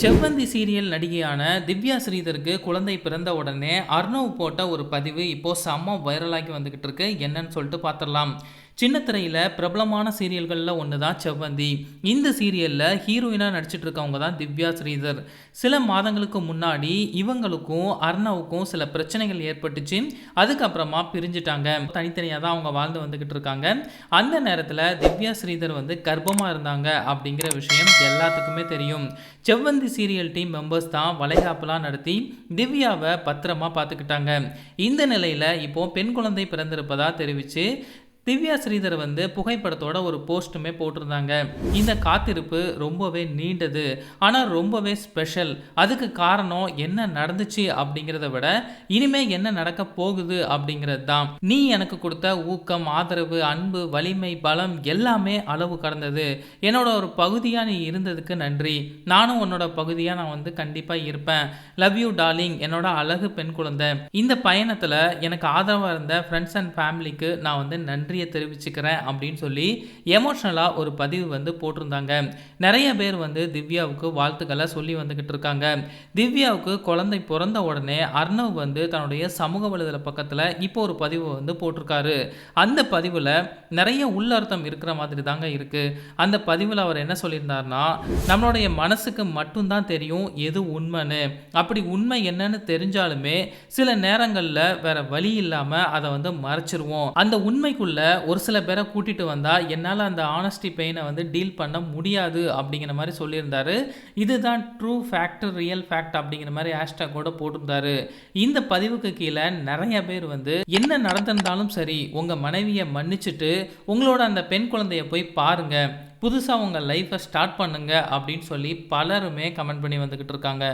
செவ்வந்தி சீரியல் நடிகையான திவ்யா ஸ்ரீதருக்கு குழந்தை பிறந்த உடனே அர்ணவ் போட்ட ஒரு பதிவு இப்போ செம்ம வைரலாகி வந்துகிட்டு இருக்கு. என்னன்னு சொல்லிட்டு பார்த்துடலாம். சின்ன திரையில் பிரபலமான சீரியல்களில் ஒன்று தான் செவ்வந்தி. இந்த சீரியலில் ஹீரோயினாக நடிச்சிட்டு இருக்கவங்க தான் திவ்யா ஸ்ரீதர். சில மாதங்களுக்கு முன்னாடி இவங்களுக்கும் அர்ணவுக்கும் சில பிரச்சனைகள் ஏற்பட்டுச்சு. அதுக்கப்புறமா பிரிஞ்சுட்டாங்க. தனித்தனியாக தான் அவங்க வாழ்ந்து வந்துக்கிட்டு இருக்காங்க. அந்த நேரத்தில் திவ்யா ஸ்ரீதர் வந்து கர்ப்பமாக இருந்தாங்க அப்படிங்கிற விஷயம் எல்லாத்துக்குமே தெரியும். செவ்வந்தி சீரியல் டீம் மெம்பர்ஸ் தான் வளைகாப்புலாம் நடத்தி திவ்யாவை பத்திரமா பார்த்துக்கிட்டாங்க. இந்த நிலையில் இப்போ பெண் குழந்தை பிறந்திருப்பதா தெரிவித்து திவ்யா ஸ்ரீதர் வந்து புகைப்படத்தோட ஒரு போஸ்ட்டுமே போட்டிருந்தாங்க. இந்த காத்திருப்பு ரொம்பவே நீண்டது, ஆனால் ரொம்பவே ஸ்பெஷல். அதுக்கு காரணம் என்ன நடந்துச்சு அப்படிங்கிறத விட இனிமே என்ன நடக்க போகுது அப்படிங்கிறது தான். நீ எனக்கு கொடுத்த ஊக்கம், ஆதரவு, அன்பு, வலிமை, பலம் எல்லாமே அளவு கடந்தது. என்னோட ஒரு பகுதியாக நீ இருந்ததுக்கு நன்றி. நானும் உன்னோட பகுதியாக நான் வந்து கண்டிப்பாக இருப்பேன். லவ் யூ டார்லிங், என்னோட அழகு பெண் குழந்தை. இந்த பயணத்தில் எனக்கு ஆதரவாக இருந்த ஃப்ரெண்ட்ஸ் அண்ட் ஃபேமிலிக்கு நான் வந்து நன்றி தெரிவிச்சுக்கிறேன் அப்படின்னு சொல்லி எமோஷனலாக ஒரு பதிவு வந்து போட்டிருந்தாங்க. நிறைய பேர் வந்து திவ்யாவுக்கு வாழ்த்துக்களை சொல்லி வந்துகிட்டு இருக்காங்க. திவ்யாவுக்கு குழந்தை பிறந்த உடனே அர்ணவ் வந்து தன்னுடைய சமூக வலைதள பக்கத்தில் இப்போ ஒரு பதிவு வந்து போட்டிருக்காரு. அந்த பதிவில் நிறைய உள்ளர்த்தம் இருக்கிற மாதிரி தாங்க இருக்கு. அந்த பதிவில் அவர் என்ன சொல்லியிருந்தார்னா, நம்மளுடைய மனசுக்கு மட்டும்தான் தெரியும் எது உண்மைன்னு. அப்படி உண்மை என்னன்னு தெரிஞ்சாலுமே சில நேரங்களில் வேற வழி இல்லாமல் அதை வந்து மறைச்சிருவோம். அந்த உண்மைக்குள்ள ஒரு சில பேரை கூட்டிட்டு வந்தா என்னால் அந்த ஆனஸ்டி பெயினை வந்து டீல் பண்ண முடியாது அப்படிங்கிற மாதிரி சொல்லியிருந்தாரு. இதுதான் ட்ரூ ஃபேக்ட், ரியல் ஃபேக்ட் அப்படிங்கிற மாதிரி ஹேஷ்டாகோட போட்டிருந்தாரு. இந்த பதிவுக்கு கீழே நிறைய பேர் வந்து என்ன நடந்திருந்தாலும் சரி உங்கள் மனைவியை மன்னிச்சுட்டு உங்களோட அந்த பெண் குழந்தைய போய் பாருங்க, புதுசாக உங்கள் லைஃப்பை ஸ்டார்ட் பண்ணுங்க அப்படின்னு சொல்லி பலருமே கமெண்ட் பண்ணி வந்துக்கிட்டு இருக்காங்க.